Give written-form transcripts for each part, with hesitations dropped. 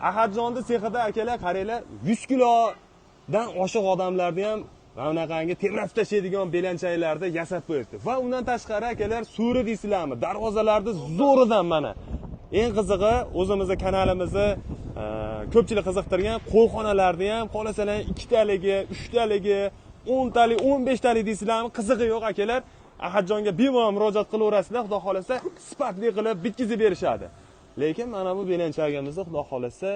Ahadjonni sexida akalar qaranglar 100 kilodan oshiq odamlarni ham bunaqangi temratib tashlaydigan belanchaklarda yasab qo'yibdi. Va undan tashqari akalar suri deysizlarmi? Darvozalarni zo'ridan mana. Eng qizig'i o'zimizning kanalimizni ko'pchilik qiziqtirgan qo'yxonalarni ham qolasalar 2 taligi, 3 taligi, 10 talik, 15 talik deysizlarmi? Qizig'i yo'q akalar. Ahadjonga bemalol murojaat qilaverasizlar, xudo xolasa sifatli qilib bitkizib berishadi. Lekin mana bu belanchagimizni xudo xolasa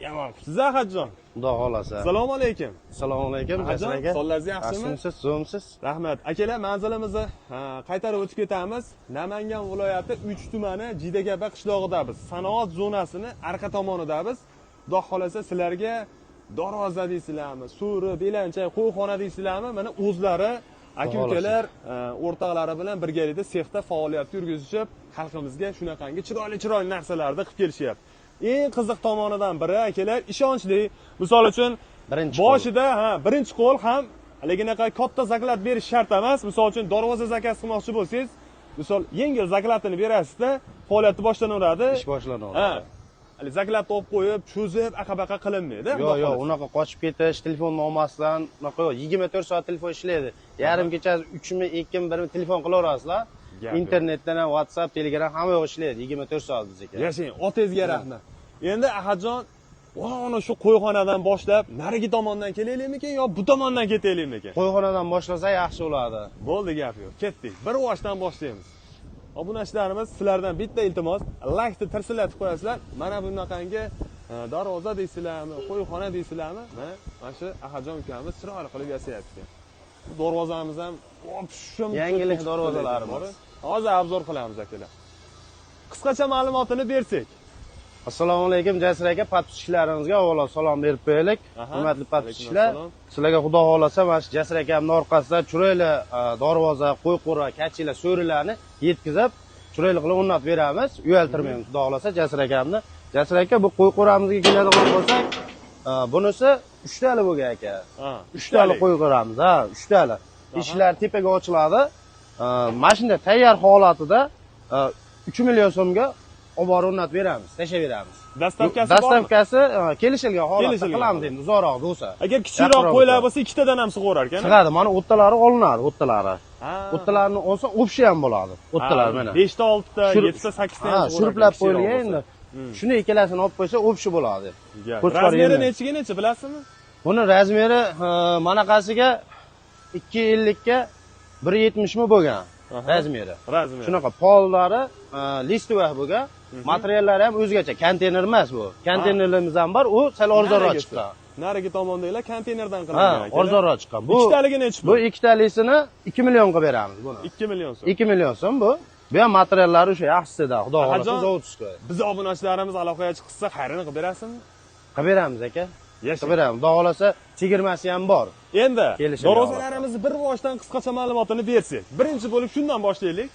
yomon. Siz Ahadjon. Xudo xolasa. Assalomu alaykum. Assalomu alaykum. Ahadjon, sonlaringiz yaxshimi? Yaxshimisiz, zo'msiz? Rahmat. Akalar, manzilimizni qaytarib o'tib ketamiz. Namangan viloyati 3 tumani Jidagaba qishlog'idamiz. Sanoat zonasini orqa tomonidamiz. Xudo xolasa sizlarga darvoza deysizlarmi, suri, belanchak, qo'yxona deysizlarmi? Mana o'zlari aka-ukalar o'rtoqlari bilan birgalikda sexda faoliyat yurgizishib, xalqimizga shunaqangi chiroyli narsalarni qilib kelishyapti. Eng qiziq tomonidan biri akalar ishonchli. Misol uchun boshida birinchi qo'l ham haligiga katta zaklad berish shart emas. Misol uchun darvoza zakaz qilmoqchi bo'lsangiz, misol yengil zakladni berasizda, faoliyat boshlanaveradi. Ish boshlanaveradi. Hali zakladni olib qo'yib, cho'zib, aqa-baqa qilinmaydi. Yo'q, unaqa qochib ketish, telefon olmasdan, unaqa yo'q. 24 soat telefon ishlaydi. Yarim kecha 3 mi, 2 mi, 1 mi telefon qilaverasizlar. Internetdan ham, WhatsApp, Telegram hamma yo'q ishlaydi 24 soat bizga. Yashang, otangizga rahmat. Endi Ahadjon, ana shu qo'yxonadan boshlab narigi tomondan kelaylikmikan yo bu tomondan ketaylikmikan? Qo'yxonadan boshlasa yaxshi bo'ladi. Bo'ldi, gap yo'q. Ketdik. Bir boshdan boshlaymiz. Obunachilarimiz, sizlardan bitta iltimos, laykni tirsillatib qo'yasizlar. Mana bunaqangi darvoza deysizlarmi, qo'yxona deysizlarmi? Mana shu Ahadjon ukamiz chiroyli qilib yasayapti. Bu darvozamiz ham shum yangilik darvozalarimiz. Hozir obzor qilamiz akalar. Qisqacha ma'lumotini bersak. Assalomu alaykum Jasur aka, podpischiklarimizga avvalo salom berib qo'yaylik. Hurmatli podpischilar, sizlarga xudo xolasa mana shu Jasur akamning orqasida chiroyli darvoza, qo'yqo'ra, kachilar, so'rilarni yetkazib, chiroyli qilib o'rnatib beramiz. Uyaltirmaymiz xudo xolasa Jasur akamni. Jasur aka, bu qo'yqo'ramizga keladigan bo'lsak, bunisi 3 tali bo'lgan aka. 3 tali qo'yqo'ramiz, 3 tali. Eshiklar tepaga ochiladi. Mana shunday tayyor holatida 3 million so'mga olib borib o'rnatib beramiz, tashlab beramiz. Dastavkasi kelishilgan holatda qilamiz endi uzoqroq bo'lsa. Agar kichikroq qo'ylar bo'lsa, ikkitadan ham sig'arar ekan. Sig'adi, mana o'ttalari olinadi, o'ttalari. O'ttalarini olsa, o'pshi ham bo'ladi. O'ttalar mana. 5 ta, 6 ta, 7 ta, 8 ta ham shurplab qo'yilgan endi. Shuni ikkalasini olib qo'ysa, o'pshi bo'ladi. Razmeri necha bilasizmi? Buni razmeri manaqasiga 250 ga 170 mi bo'lgan razmeri. Shunaqa pollari listovoy bo'lgan. Materiallari ham o'zgacha, konteyner emas bu. Konteynerlarimiz ham bor, u sal arzonroq chiqqan. Narigi tomondagilar konteynerdan qilingan ekan. Arzonroq chiqqan. Bu ikkitaliga necha pul? Bu ikkitalisini 2 million qilib beramiz buni. 2 million so'm. 2 million so'm bu. Bu ham materiallari o'sha yaxshisidan, xudo xolasa zavodskiy. Biz obunachilarimiz aloqaga chiqsa, xayrini qilib berasizmi? Qilib beramiz aka. Qilib beramiz. Xudo xolasa chegirmasi ham bor. Endi darvozalarimizni bir boshdan qisqacha ma'lumotini bersak. Birinchi bo'lib shundan boshlaylik.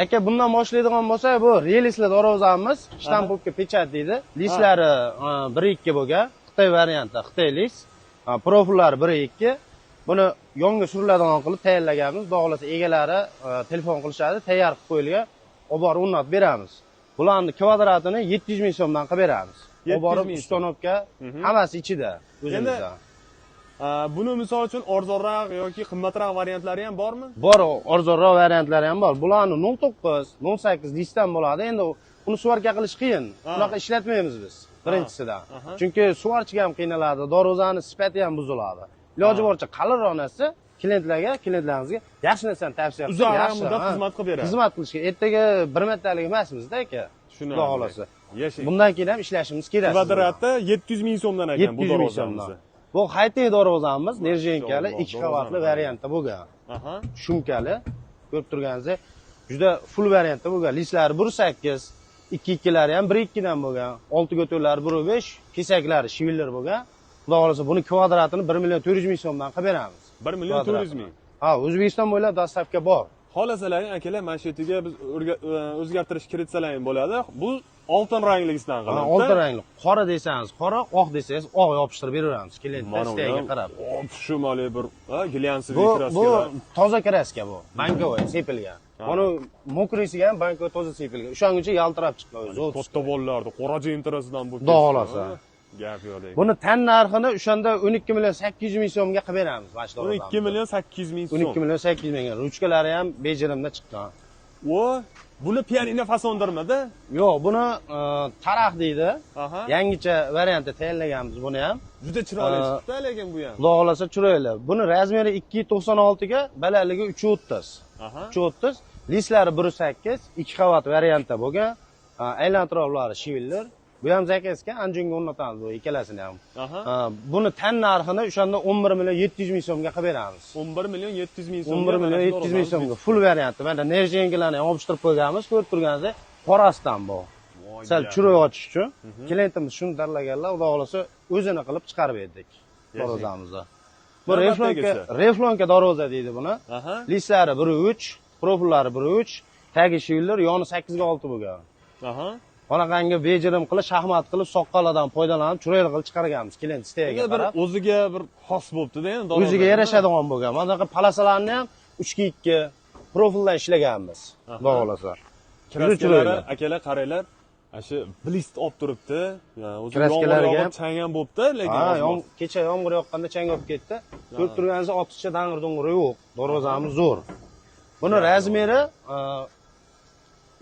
Aka, bundan boshlaydigan bo'lsak, bu relisli darvozamiz, shtampovka pechat deydi. Lislari 1-2 bo'lgan, Xitoy varianti, Xitoy lis. Profillari 1-2. Buni yonga suriladigan qilib tayyorlaganmiz. Xudo xolasa egalari telefon qilishadi, tayyor qilib qo'yilgan, olib borib o'rnatib beramiz. Bularning kvadratini 700 ming so'mdan qilib beramiz. Olib borib ustanovka hammasi ichida o'zimizda. Buni misol uchun arzonroq yoki qimmatroq variantlari ham bormi? Bor, arzonroq variantlari ham bor. Bularni 09, 18 disdan bo'ladi. Endi uni suvarka qilish qiyin. Bunaqa ishlatmaymiz biz birinchisidan. Chunki suvarchiga ham qiynaladi, darvozani sifati ham buziladi. Iloji boricha qalinroq narsa klientlarimizga yaxshi narsani tavsiya qilamiz. Uzoq muddat xizmat qilib beradi. Xizmat qilishga ertaga bir martalik emasmizda aka. Xudo xolasa. Yashang. Bundan keyin ham ishlashimiz kerak. Kvadrati 700 ming so'mdan ekan bu darvozamiz. Bu haytay darvozamiz, nerjenkali 2 qavatli variantda bo'lgan. Shumkali. Ko'rib turganingizdek, juda full variantda bo'lgan. Lislari 1.8, 2.2lari ham 1.2 dan bo'lgan. 6 go'to'lari 1.5, kesaklari shivillar bo'lgan. Xudo xolasa buni kvadratini 1 million 400 ming so'mdan qilib beramiz. 1 million 400 ming. O'zbekiston bo'ylab dastavka bor. Xohlasalaring akalar, mana shu yerga biz o'zgartirish kiritsalang bo'ladi. Bu oltin ranglisidan qiladi. Oltin rangli. Qora desangiz qora, oq desangiz oq yopishtirib beraveramiz. Klientlar istagiga qarab. Shumali bir glyansiy kraska. Bu toza kraska bu. Bankovoy sepilgan. Buni mokrisiga ham banka toza sepilgan. O'shangacha yaltirab chiqqan o'zi. Katta bolalarni qora jintirasidan bo'lib. Xudo xolasa. Gap yo'q lekin. Buni tan narxini o'shanda 12 million 800 ming so'mga qilib beramiz, mana shu 12 million 800 ming so'm. 12 million 800 ming. Ruchkalari ham bejirimda chiqqan. Buni pianino fasondirmidi? Yo'q, buni taraq deydi. Aha. Yangicha variantda tayyorlaganmiz buni ham. Juda chiroyli chiqdi lekin bu ham. Xudo xolasa chiroyli. Buni razmeri 2.96 ga, balandligi 3.30. Aha. 3.30. Listlari 1.8, 2 qavat variantda bo'lgan. Aylantiroqlari shivillar. Bu ham zakazga anjunga o'rnatamiz bu ikkalasini ham. Aha. Buni tan narxini o'shanda 11 million 700 ming so'mga qilib beramiz. 11 million 700 ming so'm. 11 million 700 ming so'mga full varianti. Mana nerjengilarni ham olishtirib qo'yganmiz, ko'rib turganingizdek, qorasidan bu. Sal chiroy ochish uchun klientimiz shuni tanlaganlar, xudo xolasa o'zini qilib chiqarib berdik darvozamizda. Bu reflonka darvoza deydi buni. Listlari 1.3, profillari 1.3, tagi shivillar, yoni 8 ga 6 bo'lgan. Aha. Qanaqangi bejirim qilib, shaxmat qilib, soqqalardan foydalanib, chiroyli qilib chiqarganmiz klient istagiga qarab. O'ziga bir xos bo'pti-da endi. O'ziga yarashadigan bo'lgan. Mana bunaqa palasalarni ham 3.2 profildan ishlaganmiz. Xudo xolasa. Kraskalar, akalar qaranglar. Shu blist olib turibdi. O'zi yomg'ir chang ham bo'pti, lekin kecha yomg'ir yoqqanda chang olib ketdi. Ko'rib turganingizdek, ortiqcha dang'ir-dung'iri yo'q. Darvozamiz zo'r. Buni razmeri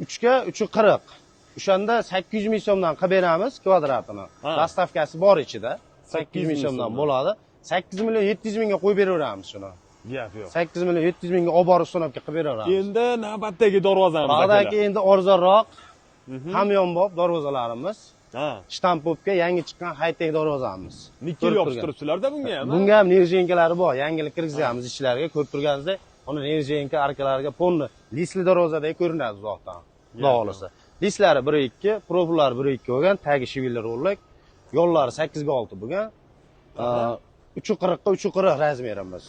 3 ga 3.40. O'shanda 800 ming so'mdan qilib beramiz kvadratini. Dastavkasi bor ichida. 800 ming so'mdan bo'ladi. 8 million 700 mingga qo'yib beraveramiz shuni. Gap yo'q. 8 million 700 mingga olib borib So'nobga qilib beraveramiz. Endi navbatdagi darvozamiz. Ba'daki endi arzonroq hamyonbop darvozalarimiz. Shtampopga yangi chiqqan high-tech darvozamiz. Nikel yopishtiribsizlar-da bunga ham. Bunga ham nerjenkalari bor. Yangilik kirgizamiz ichlariga. Ko'rib turganingizdek, uni nerjenka arkalariga ponni lisli darvozadek ko'rinadi uzoqdan. Xudo xolasa. Listlari 1.2, profillari 1.2 bo'lgan, tagi shivillar ro'llik, yo'llari 8 ga 6 bo'lgan. 3.40 ga 3.40 razmerimiz.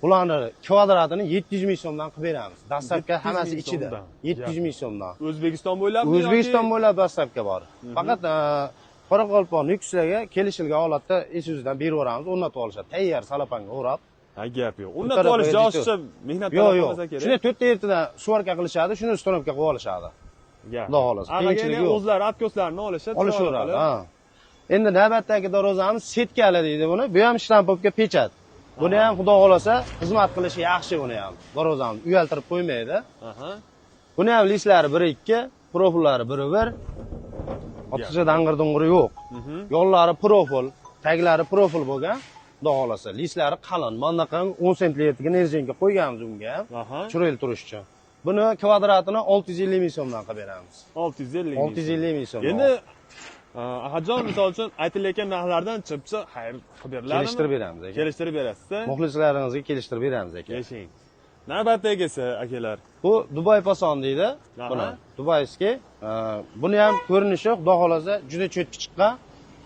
Bularni kvadratini 700 ming so'mdan qilib beramiz. Dastavka hammasi ichida. 700 ming so'mdan. O'zbekiston bo'ylabmi? O'zbekiston bo'ylab dastavka bor. Faqat Qoraqalpoq Nukuslarga kelishilgan holatda Isuzudan berib yuboramiz, o'rnatib olishadi. Tayyor salopanga o'rab. Gap yo'q. O'rnatib olish joshcha mehnat talab qilmasa kerak. Shuni 4 ta ertadan suvarka qilishadi, shuni So'nobga qo'yib olishadi. Xudo xolasa. Qiyinchilik yo'q. O'zlari atkoslarini olishadi. Olishaveradi, Endi navbatdagi darvozamiz setkali deydi buni. Bu ham shtampopga pechat. Buni ham xudo xolasa xizmat qilishi yaxshi buni ham. Darvozamiz uyaltirib qo'ymaydi. Buni ham listlari 1.2, profillari 1.1. Ortiqcha dang'ir-dung'iri yo'q. Yo'llari profil, taglari profil bo'lgan. Xudo xolasa, listlari qalin. Bunaqangi 10 sentliga nerjenga qo'yganmiz unga ham. Chiroyli turish uchun. Buni kvadratini 650 ming so'mdan qilib beramiz. 650 ming so'm. Endi Ahadjon misol uchun aytilayotgan narxlardan chipchi xayr qilib beriladi. Kelishtirib beramiz aka. Kelishtirib berasiz-da? Muxlislaringizga kelishtirib beramiz aka. Yashang. Navbatdagisi akalar. Bu Dubai Pason deydi. Buni Dubayskiy. Buni ham ko'rinishi xudo xolasa juda cho'tki chiqqan.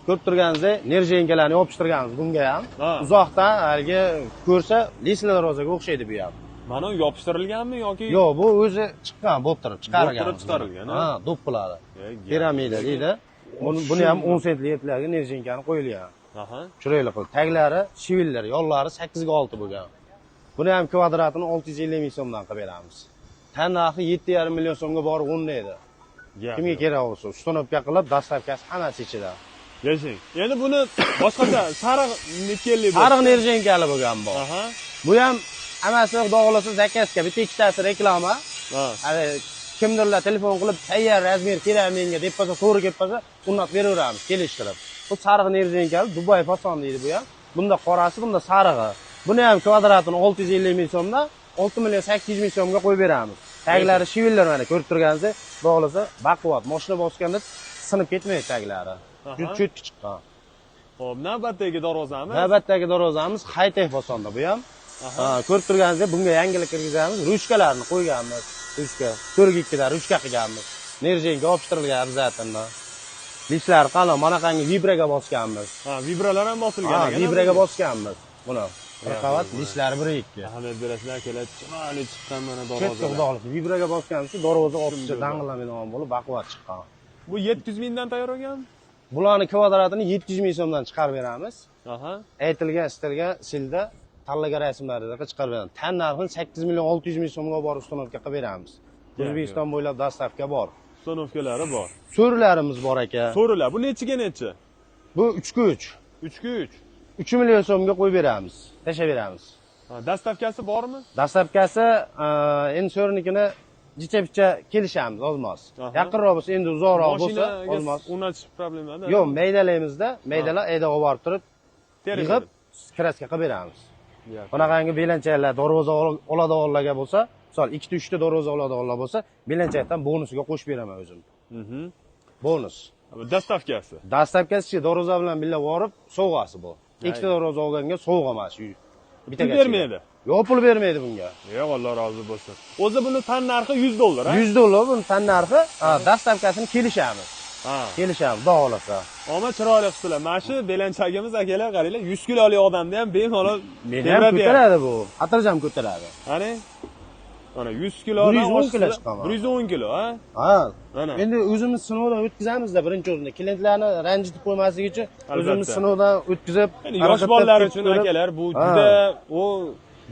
Ko'rib turganingizdek, nerjenkalarni yopishtirganmiz bunga ham. Uzoqdan haligi ko'rsa, lisli darvozaga o'xshaydi bu ham. Mana yopishtirilganmi yoki? Yo'q, bu o'zi chiqqan, bo'ptirib chiqargan. Bo'ptirib chiqarilgan, do'ppilari. Piramida deydi. Buni ham 10 sentlilarga nerjenkani qo'yilgan. Chiroyli qilib. Taglari, shivillar, yo'llari 8 ga 6 bo'lgan. Buni ham kvadratini 650 ming so'mdan qilib beramiz. Tan narxi 7,5 million so'mga borib o'rnaydi. Kimga kerak bo'lsa, So'nobga qilib, dastavkasi hammasi ichida. Yashang. Endi buni boshqacha sariq nikelli bo'lgan. Sariq nerjenkali bo'lgan bu. Bu ham hammasi xudo xolasa zakazga bitta ikkitasi reklama. Kimdirlar telefon qilib, tayyor razmer kerak menga deb qo'ysa, to'g'ri kelib qolsa, o'rnatib beraveramiz, kelishtirib. Bu sariq nerjenkali Dubai Pason deydi bu ham. Bunda qorasi, bunda sarig'i. Buni ham kvadratini 650 ming so'mdan 6 million 800 ming so'mga qo'yib beramiz. Taglari shivillar mana ko'rib turganingizdek, xudo xolasa baquvvat, mashina bosganda sinib ketmaydi taglari. Juda cho'tki chiqqan. Xo'p, navbatdagi darvozamiz? Navbatdagi darvozamiz high-tech Pasonda bu ham. Ko'rib turganingizdek, bunga yangilik kirgizamiz, ruchkalarni qo'yganmiz. Ruchka, 4.2 dan ruchka qilganmiz. Nerjenga yopishtirilgan obzatini. Listlar qalin, manaqangi vibraga bosganmiz. Vibralar ham bosilgan ekan. Vibraga bosganmiz. Buni bir qavat listlari 1.2. Ahamiyat berasizlar, keladi. Chiroyli chiqqan mana darvoza. Katta xudo xolasa, vibraga bosganmiz, darvoza ortiqcha dang'ilmaydigan bo'lib, baquvvat chiqqan. Bu 700 mingdan tayyorlangan? Bularning kvadratini 700 ming so'mdan chiqarib beramiz. Aytilgan, istalgan silda tanlagan rasmlarida chiqarib beramiz. Tan narxini 8 million 600 ming so'mga borib So'nobga qilib beramiz. O'zbekiston bo'ylab dastavka bor. Uстановkalari bor. So'rilarimiz bor aka. So'rilar. Bu nechiga nechi? Bu 3 3 ga 3. 3 million so'mga qo'yib beramiz. Tashlab beramiz. Dastavkasi bormi? Dastavkasi endi so'rinikini jicha-picha kelishamiz, ozmoz. Yaqinroq bo'lsa, endi uzoqroq bo'lsa, ozmoz. O'rnatish problemada. Yo'q, maydalaymiz-da, maydalar ayda olib borib turib, yig'ib, kraska qilib beramiz. Bunaqangi belanchaklar, darvoza oladiganlarga bo'lsa, misol 2 ta 3 ta darvoza oladiganlar bo'lsa, belanchakdan bonusiga qo'shib beraman o'zim. Bonus. Dastavkasi. Dastavkasi darvoza bilan birga borib, sovg'asi bu. 2 ta darvoza olganga sovg'a emas. Pul bermaydi. Yo'q, pul bermaydi bunga. Yo'q, Alloh rozi bo'lsin. O'zi buni tan narxi $100, ha? $100 buni tan narxi, dastavkasini kelishamiz. Kelishamiz, xudo xolasa. Ammo chiroyli qilsalar. Mana shu belanchagimiz akalar, qaranglar, 100 kilolik odamni ham bemalol ko'taradi bu. Xotirjam ko'taradi. Qani? Mana 100 kilodan 110 kilo chiqaman. 110 kilo, ha? Ha. Mana. Endi o'zimiz sinovdan o'tkazamiz-da birinchi o'rinda. Klientlarni ranjitib qo'ymaslik uchun o'zimiz sinovdan o'tkazib, endi yosh bolalar uchun akalar bu juda u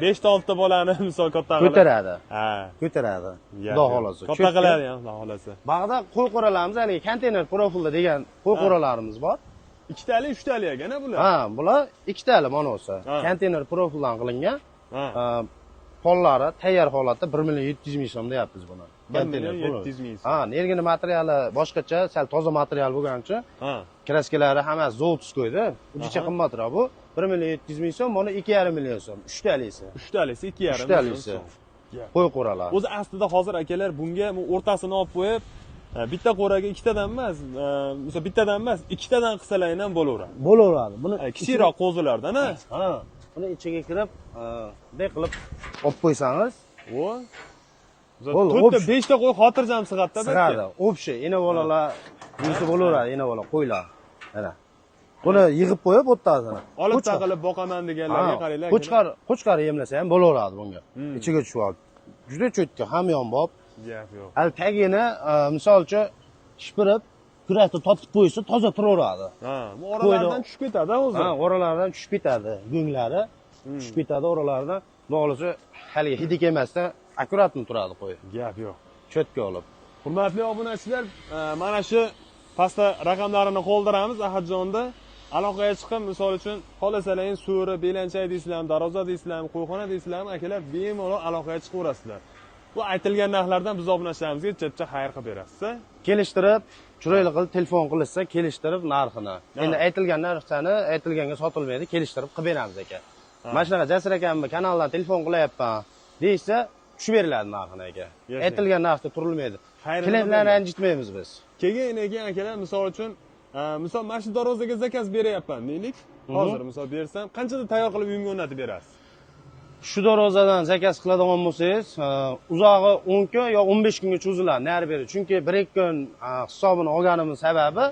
5-6 ta bolani misol katta qilib ko'taradi. Ha, ko'taradi. Xudo xolasa. Katta qiladi ham, xudo xolasa. Bag'da qo'y qo'ralarimiz, haligi konteyner profilda degan qo'y qo'ralarimiz bor. 2 talik, 3 talik ekan bular. Ha, bular 2 tali mana o'sa. Konteyner profildan qilingan. Pollari tayyor holatda 1.700 ming so'm deyapmiz buni. 1.700 ming so'm. Ha, nergini materiali boshqacha, sal toza material bo'lgani uchun, kraskalari hammasi zolotskoyda. Uncha qimmatroq bu. 1.700 ming so'm, mana 2.5 million so'm. 3 talisi. 3 talisi 2.5 million so'm. Qo'y qo'ralar. O'zi aslida hozir akalar bunga o'rtasini olib qo'yib, bitta qo'raga ikkitadan emas, misol bittadan emas, ikkitadan qilsalar ham bo'laveradi. Bo'laveradi. Buni kichikroq qo'zilardan, ha. Buni ichiga kirib, bunday qilib olib qo'ysangiz, to'rtta 5 ta qo'y xotirjam sig'adi-da. Sig'adi. Общий, ena bolalar yursa bo'laveradi, ena bola qo'ylar. Mana. Buni yig'ib qo'yib o'ttasini. Olib taqilib boqaman deganlarga qaranglar. Qo'chqar yemlasa ham bo'laveradi bunga. Ichiga tushib olib. Juda cho'tka, hamyonbop. Gap yo'q. Al tagini, misol uchun shipirib, kurakni totib qo'ysa, toza turaveradi. Ha, bu oralardan tushib ketadi o'zi. Ha, oralardan tushib ketadi. Go'nglari tushib ketadi oralardan. Bo'lsa, haliga hidi kelmasdan akkuratni turadi qo'y. Gap yo'q. Cho'tka olib. Hurmatli obunachilar, mana shu pastda raqamlarini qoldiramiz Ahadjonda. Aloqaga chiqib, misol uchun xohlasangiz so'ri, belanchak deysizlarmi, darvoza deysizlarmi, qo'yxona deysizlarmi, akalar bemalol aloqaga chiqaverasizlar. Bu aytilgan narxlardan biz obunachilarimizga chetcha xayr qilib berasiz. Kelishtirib, chiroyli qilib telefon qilishsa, kelishtirib narxini. Endi aytilgan narxni aytilganga sotilmaydi, kelishtirib qilib beramiz aka. Mana shunaqa Jasur akamni kanaldan telefon qilyapman deysa, tushib beriladi narxini aka. Aytilgan narxda turilmaydi. Klientlarni ranjitmaymiz biz. Keyin akalar misol uchun misol mana shu darvozaga zakaz beryapman deylik. Hozir misol bersam, qanchada tayyor qilib uyimga o'rnatib berasiz? Shu darvozadan zakaz qiladigan bo'lsangiz, uzog'i 10 kun yo 15 kunga cho'ziladi, nari beri. Chunki 1-2 kun hisobini olganimiz sababi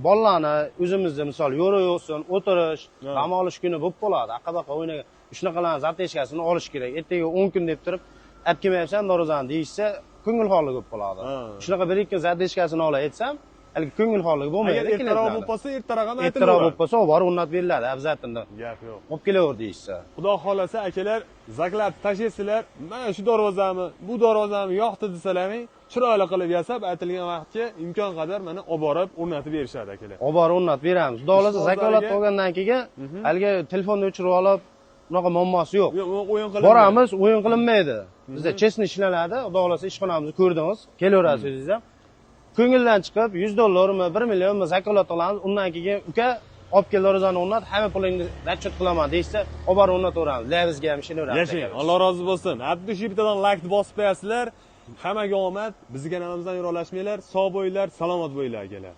bolalarni o'zimizda misol yo'riq yo'qsin, o'tirish, dam olish kuni bo'lib qoladi. Aqabaqa o'ynagan shunaqalarni zapteshkasini olish kerak. Ertaga 10 kun deb turib, olib kelmayapsan darvozani deyishsa, ko'ngil holi bo'lib qoladi. Shunaqa 1-2 kun zapteshkasini olay aytsam, haligi ko'ngil holigi bo'lmaydi. Agar ertaroq bo'lib qolsa, ertaroq ham aytiladi. Ertaroq bo'lib qolsa, borib o'rnatib beriladi, abzatında. Gap yo'q. Olib kelaver deyishsa. Xudo xolasa akalar, zaklab tashlaysizlar, mana shu darvozami, bu darvozami yoqdi desalarning, chiroyli qilib yasab, aytilgan vaqtga imkon qadar mana olib borib o'rnatib berishadi akalar. Olib borib o'rnatib beramiz. Xudo xolasa zakolat olgandan keyin haligi telefonni o'chirib olib, bunaqa muammosi yo'q. O'yin qilinmaydi. Boramiz, o'yin qilinmaydi. Bizda chestni ishlanadi. Xudo xolasa ishxonamizni ko'rdingiz, kelaverasiz o'zingiz ham. Ko'ngildan chiqib $100mi, 1 millionmi zakolat olamiz. Undan keyin uka olib kel darvozani o'rnat, hamma pulingni raschet qilaman deysa, olib borib o'rnataveramiz. Lavizga ham ishlaveramiz. Yashang. Alloh rozi bo'lsin. Hatto shu bittadan like bosib qo'yasizlar. Hammaga omad. Bizga kanalimizdan yo'ralashmanglar. Sog' bo'linglar, salomat bo'linglar akalar.